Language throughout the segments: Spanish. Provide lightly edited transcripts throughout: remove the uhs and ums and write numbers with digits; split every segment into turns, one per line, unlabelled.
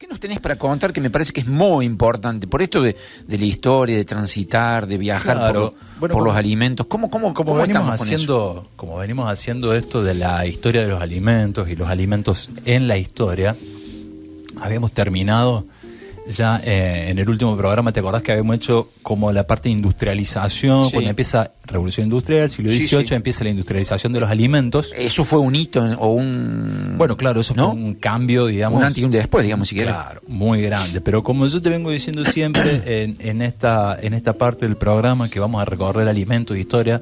¿Qué nos tenés para contar que me parece que es muy importante? Por esto de la historia, de transitar, de viajar por los alimentos. ¿Cómo estamos con eso?
Como venimos haciendo esto de la historia de los alimentos y los alimentos en la historia, habíamos terminado ya en el último programa. ¿Te acordás que habíamos hecho como la parte de industrialización? Sí. Cuando empieza Revolución Industrial, siglo XVIII, empieza la industrialización de los alimentos.
¿Eso fue un hito o un...?
Bueno, claro, eso fue un cambio, digamos...
Un antes y un después, digamos, si querés.
Claro, muy grande. Pero como yo te vengo diciendo siempre, en esta parte del programa que vamos a recorrer alimentos y historia,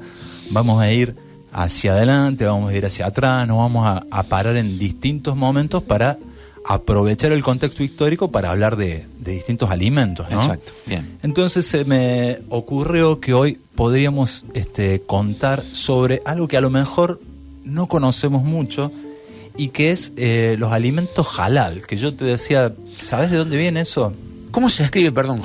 vamos a ir hacia adelante, vamos a ir hacia atrás, nos vamos a parar en distintos momentos para aprovechar el contexto histórico para hablar de distintos alimentos, ¿no?
Exacto, bien.
Entonces se me ocurrió que hoy podríamos contar sobre algo que a lo mejor no conocemos mucho y que es los alimentos halal, que yo te decía, ¿sabes de dónde viene eso?
¿Cómo se escribe, perdón?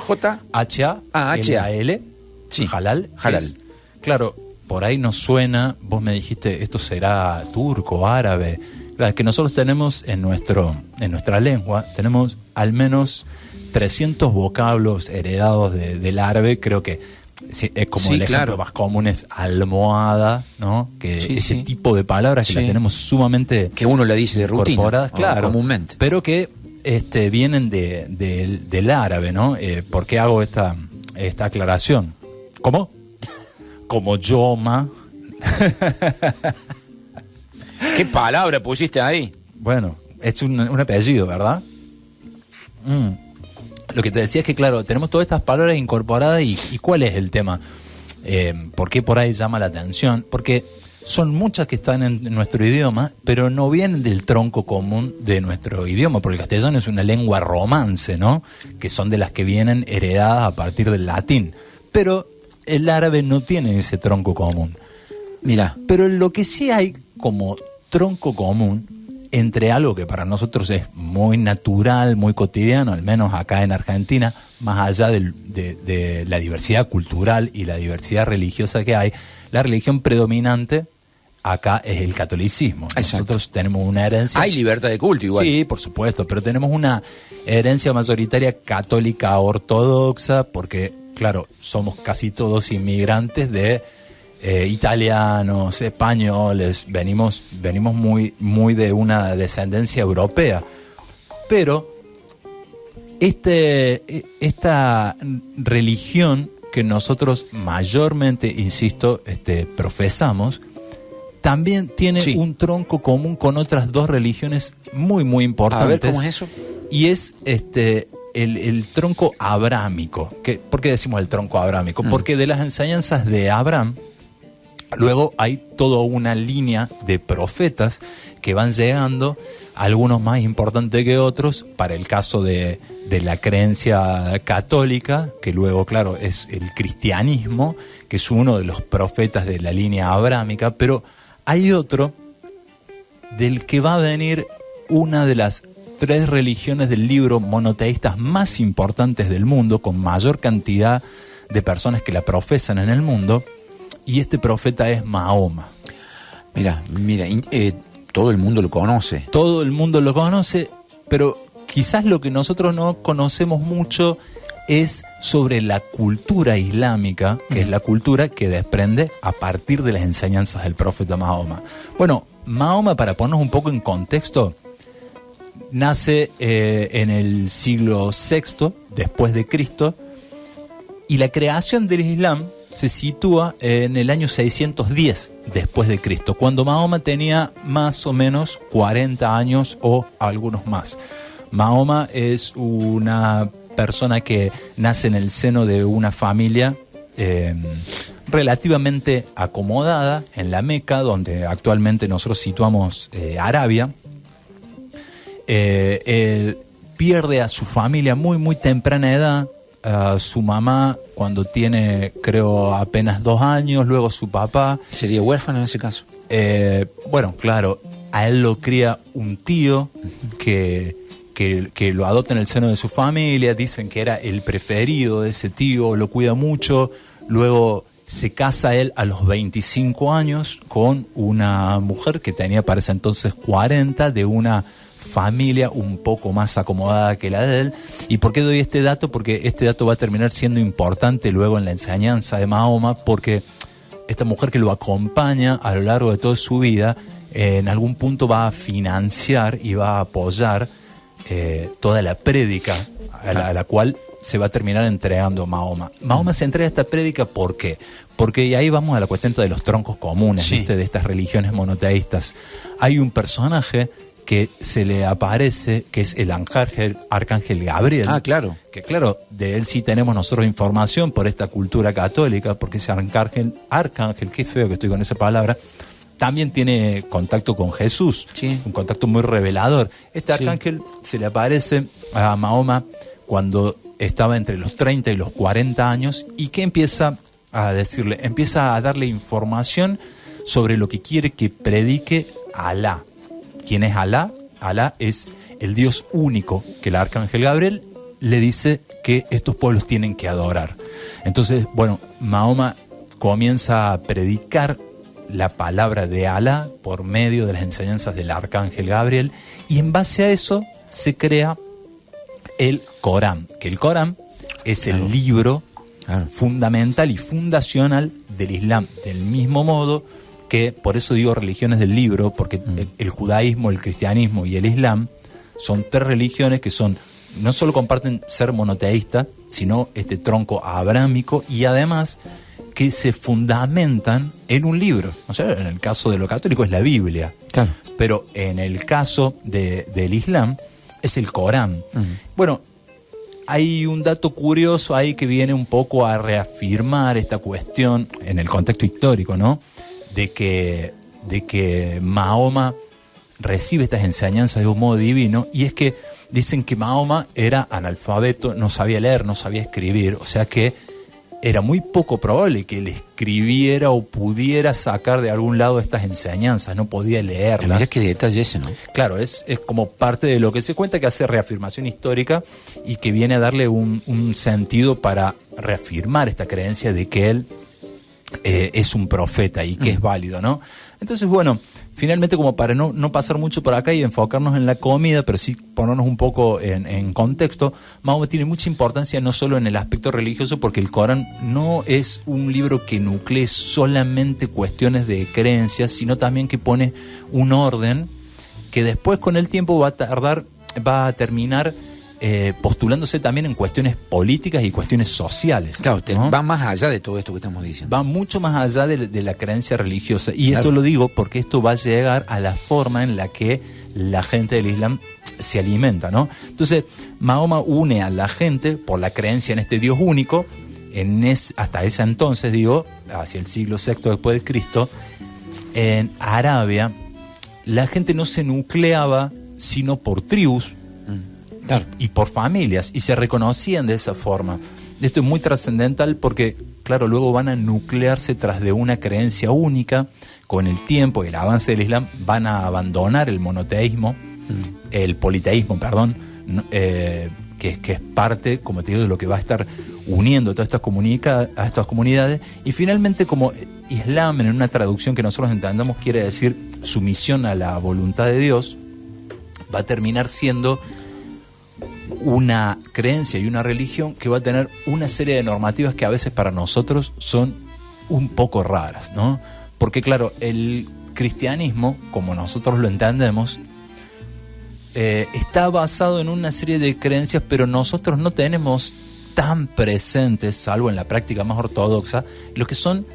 H-A-L-A-L.
Sí,
halal.
Halal.
Claro, por ahí nos suena, vos me dijiste, esto será turco, árabe. Claro, es que nosotros tenemos en nuestra lengua, tenemos al menos 300 vocablos heredados del árabe. Creo que es como el ejemplo más común es almohada, ¿no? Que ese tipo de palabras que las tenemos sumamente...
Que uno la dice de rutina,
claro,
comúnmente.
Pero que vienen del árabe, ¿no? ¿Por qué hago esta aclaración? ¿Cómo? Como yoma...
¿Qué palabra pusiste ahí?
Bueno, es un apellido, ¿verdad? Lo que te decía es que, claro, tenemos todas estas palabras incorporadas y ¿cuál es el tema? ¿Por qué por ahí llama la atención? Porque son muchas que están en nuestro idioma, pero no vienen del tronco común de nuestro idioma, porque el castellano es una lengua romance, ¿no? Que son de las que vienen heredadas a partir del latín. Pero el árabe no tiene ese tronco común.
Mirá.
Pero lo que sí hay como tronco común entre algo que para nosotros es muy natural, muy cotidiano, al menos acá en Argentina, más allá de la diversidad cultural y la diversidad religiosa que hay, la religión predominante acá es el catolicismo.
Exacto.
Nosotros tenemos una herencia...
Hay libertad de culto igual.
Sí, por supuesto, pero tenemos una herencia mayoritaria católica ortodoxa porque, claro, somos casi todos inmigrantes de... italianos, españoles, venimos muy de una descendencia europea, pero esta religión que nosotros mayormente, insisto, profesamos, también tiene un tronco común con otras dos religiones muy muy importantes.
A ver, ¿cómo es eso?
Y es el tronco abrámico. ¿Por qué decimos el tronco abrámico? Porque de las enseñanzas de Abraham luego hay toda una línea de profetas que van llegando, algunos más importantes que otros, para el caso de la creencia católica, que luego, claro, es el cristianismo, que es uno de los profetas de la línea abrámica, pero hay otro del que va a venir una de las 3 religiones del libro monoteístas más importantes del mundo, con mayor cantidad de personas que la profesan en el mundo. Y este profeta es Mahoma.
Mira, todo el mundo lo conoce.
Todo el mundo lo conoce, pero quizás lo que nosotros no conocemos mucho es sobre la cultura islámica, que es la cultura que desprende a partir de las enseñanzas del profeta Mahoma. Bueno, Mahoma, para ponernos un poco en contexto, nace en el siglo VI después de Cristo, y la creación del Islam se sitúa en el año 610 después de Cristo, cuando Mahoma tenía más o menos 40 años o algunos más. Mahoma es una persona que nace en el seno de una familia relativamente acomodada en la Meca, donde actualmente nosotros situamos Arabia. Él pierde a su familia muy muy temprana edad. Su mamá cuando tiene, creo, apenas 2 años, luego su papá.
¿Sería huérfano en ese caso?
Bueno, claro, a él lo cría un tío que lo adopta en el seno de su familia, dicen que era el preferido de ese tío, lo cuida mucho, luego Se casa él a los 25 años con una mujer que tenía para ese entonces 40, de una familia un poco más acomodada que la de él. ¿Y por qué doy este dato? Porque este dato va a terminar siendo importante luego en la enseñanza de Mahoma, porque esta mujer que lo acompaña a lo largo de toda su vida, en algún punto va a financiar y va a apoyar toda la prédica a la cual se va a terminar entregando Mahoma. Mahoma se entrega a esta prédica, ¿por qué? Porque ahí vamos a la cuestión de los troncos comunes, sí, ¿viste? De estas religiones monoteístas. Hay un personaje que se le aparece, que es el arcángel Gabriel.
Ah, claro.
Que claro, de él sí tenemos nosotros información por esta cultura católica, porque ese arcángel, qué feo que estoy con esa palabra, también tiene contacto con Jesús, sí, un contacto muy revelador. Este arcángel se le aparece a Mahoma cuando estaba entre los 30 y los 40 años, y que empieza a decirle, empieza a darle información sobre lo que quiere que predique Alá. ¿Quién es Alá? Alá es el Dios único que el arcángel Gabriel le dice que estos pueblos tienen que adorar. Entonces, bueno, Mahoma comienza a predicar la palabra de Alá por medio de las enseñanzas del arcángel Gabriel, y en base a eso se crea el Corán, que el Corán es el libro fundamental y fundacional del Islam, del mismo modo que, por eso digo religiones del libro, porque el judaísmo, el cristianismo y el Islam son tres religiones que son, no solo comparten ser monoteístas, sino este tronco abrámico, y además que se fundamentan en un libro. O sea, en el caso de lo católico es la Biblia, claro, pero en el caso del Islam es el Corán. Bueno, hay un dato curioso ahí que viene un poco a reafirmar esta cuestión en el contexto histórico, ¿no? De que Mahoma recibe estas enseñanzas de un modo divino, y es que dicen que Mahoma era analfabeto, no sabía leer, no sabía escribir, o sea que era muy poco probable que él escribiera o pudiera sacar de algún lado estas enseñanzas, no podía leerlas.
Mira qué detalle ese, ¿no?
Claro, es como parte de lo que se cuenta, que hace reafirmación histórica y que viene a darle un sentido para reafirmar esta creencia de que él es un profeta y que es válido, ¿no? Entonces, bueno, finalmente, como para no pasar mucho por acá y enfocarnos en la comida, pero sí ponernos un poco en contexto, Mahoma tiene mucha importancia no solo en el aspecto religioso, porque el Corán no es un libro que nuclee solamente cuestiones de creencias, sino también que pone un orden que después con el tiempo va a terminar postulándose también en cuestiones políticas y cuestiones sociales.
Claro, ¿no? Va más allá de todo esto que estamos diciendo.
Va mucho más allá de la creencia religiosa. Y claro, esto lo digo porque esto va a llegar a la forma en la que la gente del Islam se alimenta, ¿no? Entonces, Mahoma une a la gente por la creencia en este Dios único. Hasta ese entonces, hacia el siglo VI después de Cristo, en Arabia, la gente no se nucleaba sino por tribus, claro, y por familias, y se reconocían de esa forma. Esto es muy trascendental porque, claro, luego van a nuclearse tras de una creencia única. Con el tiempo y el avance del Islam van a abandonar el monoteísmo, el politeísmo, perdón, que es parte, como te digo, de lo que va a estar uniendo a todas estas comunidades. Y finalmente, como Islam, en una traducción que nosotros entendamos, quiere decir sumisión a la voluntad de Dios, va a terminar siendo una creencia y una religión que va a tener una serie de normativas que a veces para nosotros son un poco raras, ¿no? Porque claro, el cristianismo, como nosotros lo entendemos, está basado en una serie de creencias, pero nosotros no tenemos tan presentes, salvo en la práctica más ortodoxa, lo que son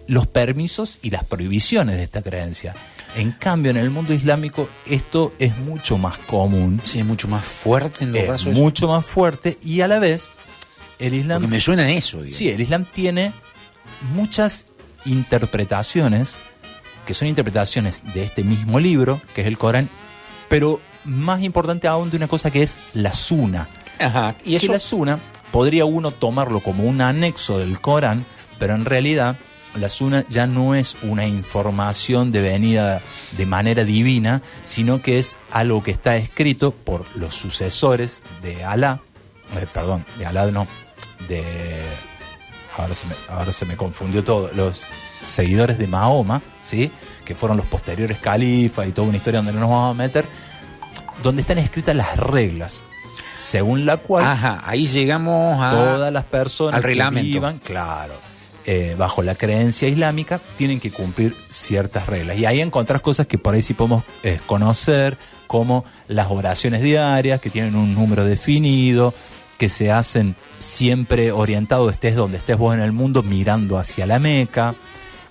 los permisos y las prohibiciones de esta creencia. En cambio, en el mundo islámico esto es mucho más común.
Sí, es mucho más fuerte en los casos.
Mucho más fuerte, y a la vez el Islam...
Porque me suena a eso, digamos.
Sí, el Islam tiene muchas interpretaciones, que son interpretaciones de este mismo libro, que es el Corán, pero más importante aún de una cosa que es la Suna.
Ajá, y eso...
Que la Suna podría uno tomarlo como un anexo del Corán, pero en realidad la Suna ya no es una información devenida de manera divina, sino que es algo que está escrito por los sucesores de Alá, de ahora se me confundió todo, los seguidores de Mahoma, ¿sí? Que fueron los posteriores califas y toda una historia donde no nos vamos a meter, donde están escritas las reglas, según la cual
ahí llegamos a
todas las personas
al reglamento.
Que vivan, claro, bajo la creencia islámica, tienen que cumplir ciertas reglas. Y ahí encontrás cosas que por ahí sí podemos conocer, como las oraciones diarias, que tienen un número definido, que se hacen siempre orientado, estés donde estés vos en el mundo, mirando hacia la Meca.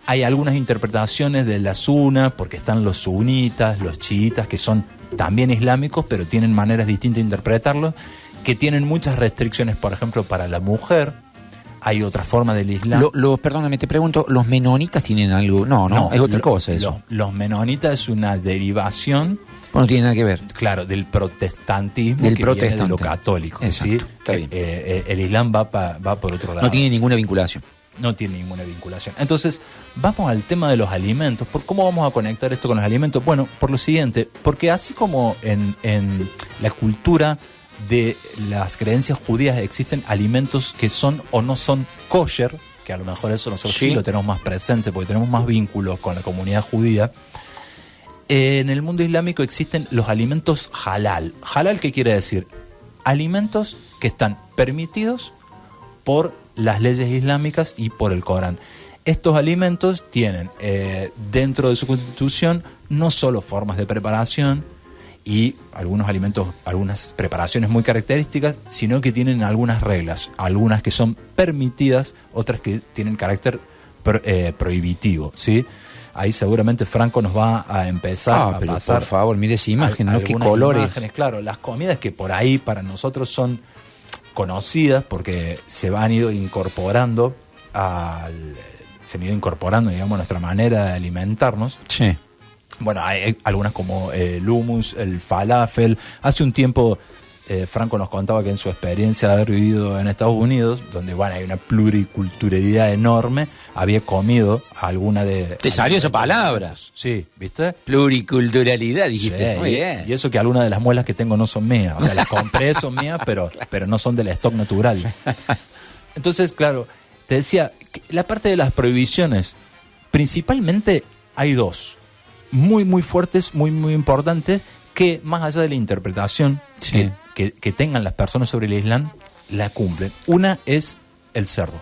Hay algunas interpretaciones de la Sunna, porque están los sunitas, los chiitas, que son también islámicos, pero tienen maneras distintas de interpretarlos, que tienen muchas restricciones, por ejemplo, para la mujer. Hay otra forma del Islam.
Perdóname, te pregunto, ¿los menonitas tienen algo? No, es otra cosa eso.
Los menonitas es una derivación.
No tiene nada que ver.
Claro, del protestantismo, viene de lo católico.
Exacto,
¿sí?
Está bien.
El Islam va por otro lado.
No tiene ninguna vinculación.
No tiene ninguna vinculación. Entonces, vamos al tema de los alimentos. ¿Cómo vamos a conectar esto con los alimentos? Bueno, por lo siguiente, porque así como en la cultura de las creencias judías existen alimentos que son o no son kosher, que a lo mejor eso nosotros sí lo tenemos más presente porque tenemos más vínculos con la comunidad judía. En el mundo islámico existen los alimentos halal. Halal, ¿qué quiere decir? Alimentos que están permitidos por las leyes islámicas y por el Corán. Estos alimentos tienen dentro de su constitución no solo formas de preparación y algunos alimentos, algunas preparaciones muy características, sino que tienen algunas reglas, algunas que son permitidas, otras que tienen carácter prohibitivo, ¿sí? Ahí seguramente Franco nos va a empezar a
pero
pasar.
Por favor, mire esa imagen, ¿no? Qué colores.
Imágenes, claro, las comidas que por ahí para nosotros son conocidas porque se han ido incorporando digamos, nuestra manera de alimentarnos.
Sí.
Bueno, hay algunas como el hummus, el falafel. Hace un tiempo Franco nos contaba que en su experiencia de haber vivido en Estados Unidos, donde bueno, hay una pluriculturalidad enorme, había comido alguna de...
¿Te salió esa palabra?
Sí, ¿viste?
Pluriculturalidad, dijiste.
Sí,
muy bien.
Y eso que algunas de las muelas que tengo no son mías. O sea, las compré, son mías, pero no son del stock natural. Entonces, claro, te decía, la parte de las prohibiciones, principalmente hay dos, muy, muy fuertes, muy, muy importantes, que más allá de la interpretación que tengan las personas sobre el Islam, la cumplen. Una es el cerdo.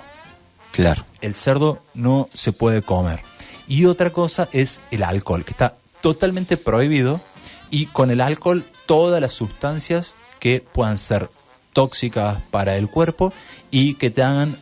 Claro.
El cerdo no se puede comer. Y otra cosa es el alcohol, que está totalmente prohibido, y con el alcohol todas las sustancias que puedan ser tóxicas para el cuerpo y que te hagan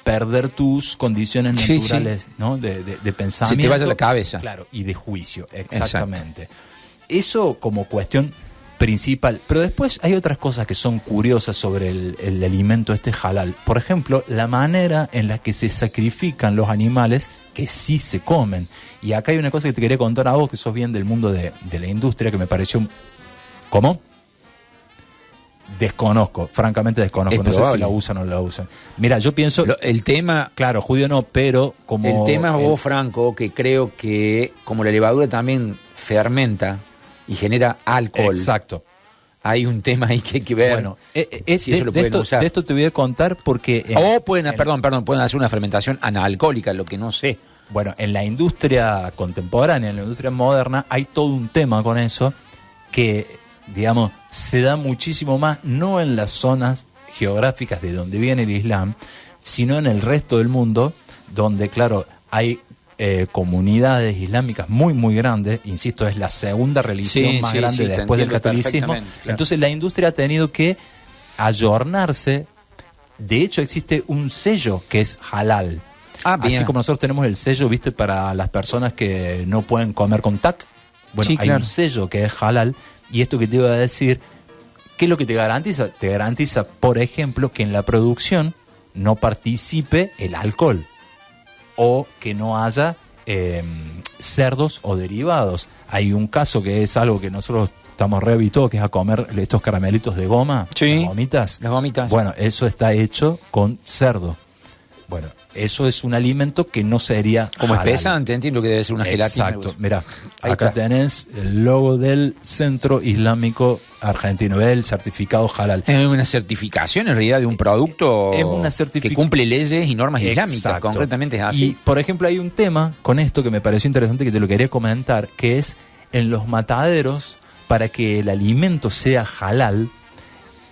perder tus condiciones naturales, ¿no? de pensamiento.
Se te vaya la cabeza.
Claro, y de juicio, exactamente. Exacto. Eso como cuestión principal. Pero después hay otras cosas que son curiosas sobre el alimento halal. Por ejemplo, la manera en la que se sacrifican los animales que sí se comen. Y acá hay una cosa que te quería contar a vos, que sos bien del mundo de la industria, que me pareció... ¿Cómo? Desconozco, francamente desconozco. No sé si la usan o no la usan. Mira, yo pienso...
El tema...
Claro, judío no, pero como...
El tema vos, Franco, que creo que como la levadura también fermenta y genera alcohol.
Exacto.
Hay un tema ahí que hay que ver.
Bueno,
si eso lo pueden usar.
De esto te voy a contar porque...
pueden hacer una fermentación analcohólica, lo que no sé.
Bueno, en la industria contemporánea, en la industria moderna, hay todo un tema con eso que, digamos, se da muchísimo más, no en las zonas geográficas de donde viene el Islam, sino en el resto del mundo, donde, claro, hay comunidades islámicas muy, muy grandes. Insisto, es la segunda religión más grande después del catolicismo. Claro. Entonces la industria ha tenido que ayornarse. De hecho, existe un sello que es halal. Así como nosotros tenemos el sello, viste, para las personas que no pueden comer con TAC. Bueno, hay un sello que es halal. Y esto que te iba a decir, ¿qué es lo que te garantiza? Te garantiza, por ejemplo, que en la producción no participe el alcohol, o que no haya cerdos o derivados. Hay un caso que es algo que nosotros estamos re habituados, que es a comer estos caramelitos de goma, las gomitas.
Las gomitas.
Bueno, eso está hecho con cerdo. Bueno, eso es un alimento que no sería
como
halal.
espesante, entiendo que debe ser una gelatina.
Exacto, mirá, acá tenés el logo del Centro Islámico Argentino, ¿ves? El certificado halal.
Es una certificación en realidad de un producto
es una
que cumple leyes y normas islámicas,
Exacto.
concretamente es así.
Y, por ejemplo, hay un tema con esto que me pareció interesante que te lo quería comentar, que es en los mataderos, para que el alimento sea halal,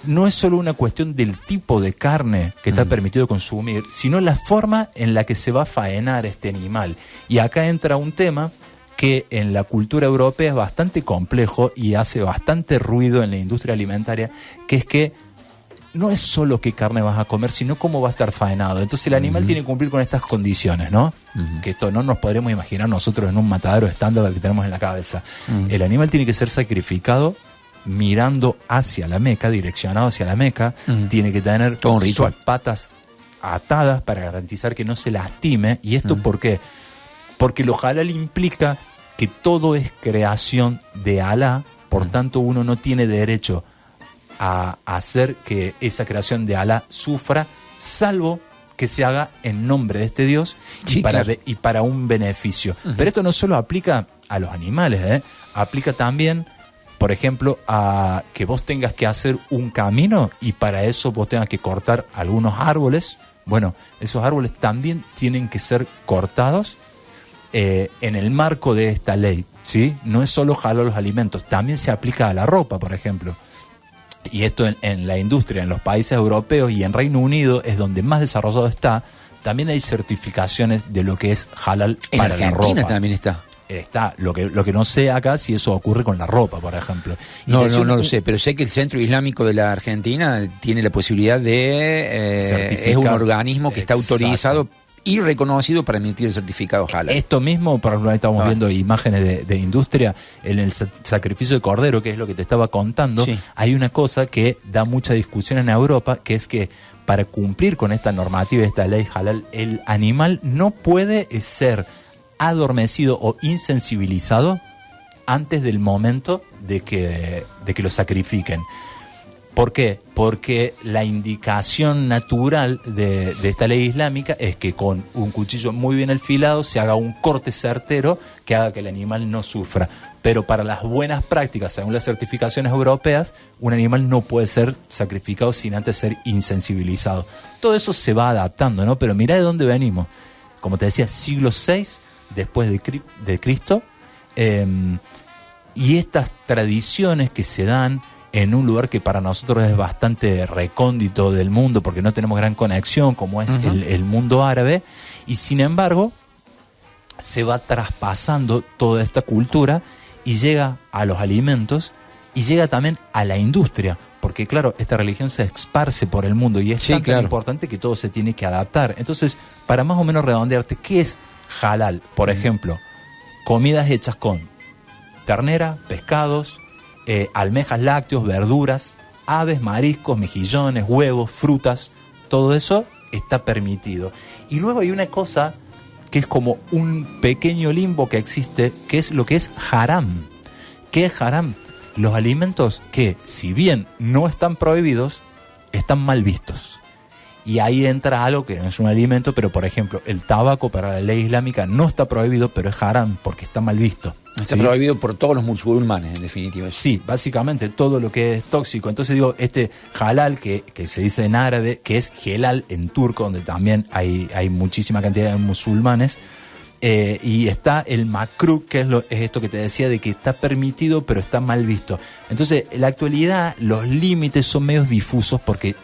no es solo una cuestión del tipo de carne que está permitido consumir, sino la forma en la que se va a faenar este animal. Y acá entra un tema que en la cultura europea es bastante complejo y hace bastante ruido en la industria alimentaria, que es que no es solo qué carne vas a comer, sino cómo va a estar faenado. Entonces el animal tiene que cumplir con estas condiciones, ¿no? Que esto no nos podremos imaginar nosotros en un matadero estándar que tenemos en la cabeza. El animal tiene que ser sacrificado mirando hacia la Meca, direccionado hacia la Meca, tiene que tener
todo un ritual,
sus patas atadas para garantizar que no se lastime. ¿Y esto por qué? Porque lo halal implica que todo es creación de Alá, por tanto uno no tiene derecho a hacer que esa creación de Alá sufra, salvo que se haga en nombre de este Dios
sí,
y para un beneficio. Pero esto no solo aplica a los animales, aplica también, por ejemplo, a que vos tengas que hacer un camino y para eso vos tengas que cortar algunos árboles. Bueno, esos árboles también tienen que ser cortados en el marco de esta ley, ¿sí? No es solo halal los alimentos, también se aplica a la ropa, por ejemplo. Y esto en la industria, en los países europeos y en Reino Unido es donde más desarrollado está. También hay certificaciones de lo que es halal para la ropa.
En Argentina también está.
Está, lo que no sé acá si eso ocurre con la ropa, por ejemplo.
No lo sé, pero sé que el Centro Islámico de la Argentina tiene la posibilidad de... es un organismo que está autorizado y reconocido para emitir el certificado halal.
Esto mismo, por ejemplo, ahí estamos viendo imágenes de industria, en el sacrificio de cordero, que es lo que te estaba contando, hay una cosa que da mucha discusión en Europa, que es que para cumplir con esta normativa, esta ley halal, el animal no puede ser adormecido o insensibilizado antes del momento de que lo sacrifiquen. ¿Por qué? Porque la indicación natural de esta ley islámica es que con un cuchillo muy bien afilado se haga un corte certero que haga que el animal no sufra. Pero para las buenas prácticas, según las certificaciones europeas, un animal no puede ser sacrificado sin antes ser insensibilizado. Todo eso se va adaptando, ¿no? Pero mirá de dónde venimos. Como te decía, siglo VI después de Cristo, y estas tradiciones que se dan en un lugar que para nosotros es bastante recóndito del mundo porque no tenemos gran conexión como es el mundo árabe, y sin embargo se va traspasando toda esta cultura y llega a los alimentos y llega también a la industria, porque claro, esta religión se esparce por el mundo y es tan importante que todo se tiene que adaptar. Entonces, para más o menos redondearte, ¿qué es halal? Por ejemplo, comidas hechas con ternera, pescados, almejas, lácteos, verduras, aves, mariscos, mejillones, huevos, frutas, todo eso está permitido. Y luego hay una cosa que es como un pequeño limbo que existe, que es lo que es haram. ¿Qué es haram? Los alimentos que, si bien no están prohibidos, están mal vistos. Y ahí entra algo que no es un alimento, pero por ejemplo, el tabaco para la ley islámica no está prohibido, pero es haram porque está mal visto.
Está prohibido por todos los musulmanes, en definitiva.
Sí, básicamente todo lo que es tóxico. Entonces digo, este halal que se dice en árabe, que es helal en turco, donde también hay muchísima cantidad de musulmanes, y está el makruh, que es esto que te decía de que está permitido pero está mal visto. Entonces, en la actualidad los límites son medios difusos porque,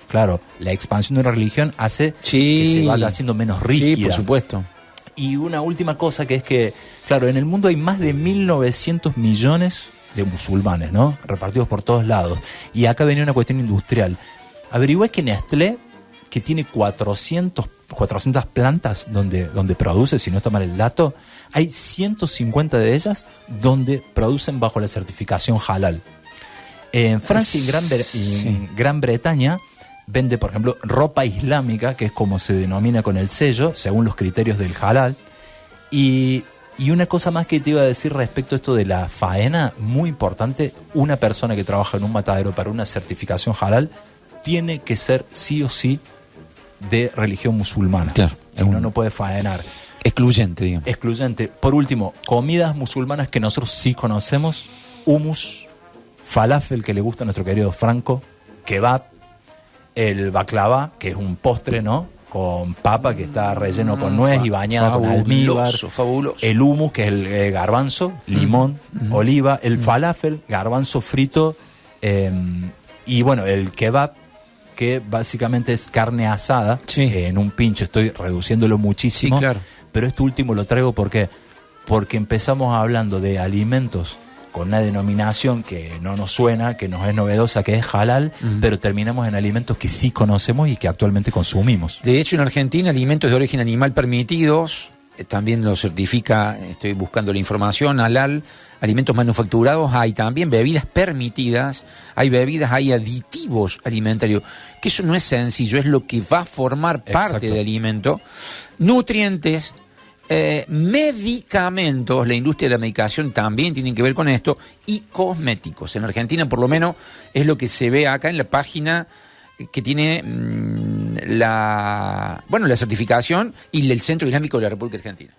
claro, la expansión de una religión hace que se vaya haciendo menos rígida.
Sí, por supuesto.
Y una última cosa que es que, claro, en el mundo hay más de 1.900 millones de musulmanes, ¿no? Repartidos por todos lados. Y acá venía una cuestión industrial. Averigüé que Nestlé, que tiene 400 plantas donde produce, si no está mal el dato, hay 150 de ellas donde producen bajo la certificación halal. En Francia y en Gran Bretaña vende, por ejemplo, ropa islámica, que es como se denomina con el sello, según los criterios del halal. Y una cosa más que te iba a decir respecto a esto de la faena, muy importante, una persona que trabaja en un matadero para una certificación halal tiene que ser sí o sí de religión musulmana.
Claro.
Uno no puede faenar.
Excluyente, digamos.
Excluyente. Por último, comidas musulmanas que nosotros sí conocemos: hummus, falafel, que le gusta a nuestro querido Franco, kebab, el baklava, que es un postre, ¿no?, con papa que está relleno con nuez y bañada con almíbar.
Fabuloso.
El hummus, que es el garbanzo, limón, oliva. El falafel, garbanzo frito. Y bueno, el kebab, que básicamente es carne asada, en un pincho. Estoy reduciéndolo muchísimo.
Sí, claro.
Pero esto último lo traigo porque empezamos hablando de alimentos con una denominación que no nos suena, que nos es novedosa, que es halal, pero terminamos en alimentos que sí conocemos y que actualmente consumimos.
De hecho, en Argentina, alimentos de origen animal permitidos, también lo certifica, estoy buscando la información, halal, alimentos manufacturados, hay también bebidas permitidas, hay bebidas, hay aditivos alimentarios, que eso no es sencillo, es lo que va a formar parte del alimento, nutrientes, medicamentos, la industria de la medicación también tienen que ver con esto, y cosméticos. En Argentina, por lo menos, es lo que se ve acá en la página que tiene la certificación y el Centro Islámico de la República Argentina.